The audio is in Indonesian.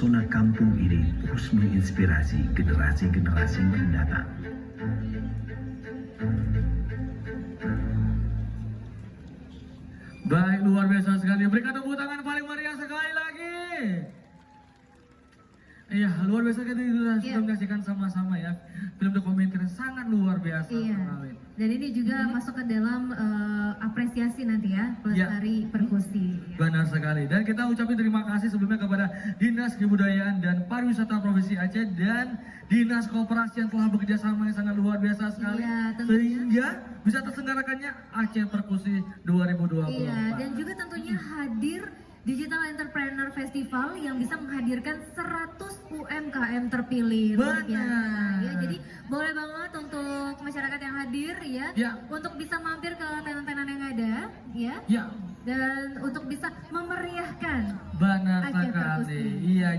pesona kampung ini terus menginspirasi generasi-generasi mendatang. Baik, luar biasa sekali. Berikan tepuk tangan paling meriah sekali lagi. Iya, luar biasa kita sudah menyaksikan sama-sama ya. Film dokumenter sangat luar biasa sekali. Dan ini juga masuk ke dalam apresiasi nanti ya, pelestari perkusi. Benar sekali. Dan kita ucapin terima kasih sebelumnya kepada Dinas Kebudayaan dan Pariwisata Provinsi Aceh dan Dinas Koperasi yang telah bekerja sama yang sangat luar biasa sekali. Sehingga bisa terselenggarakannya Aceh Perkusi 2024. Iya, dan juga tentunya hadir Digital Entrepreneur Festival yang bisa menghadirkan 100 UMKM terpilih. Benar. Ya, jadi boleh banget untuk masyarakat yang hadir ya, untuk bisa mampir ke tenan-tenan yang ada ya. Dan untuk bisa memeriahkan Benar Aceh sekali. Perkusi. Iya.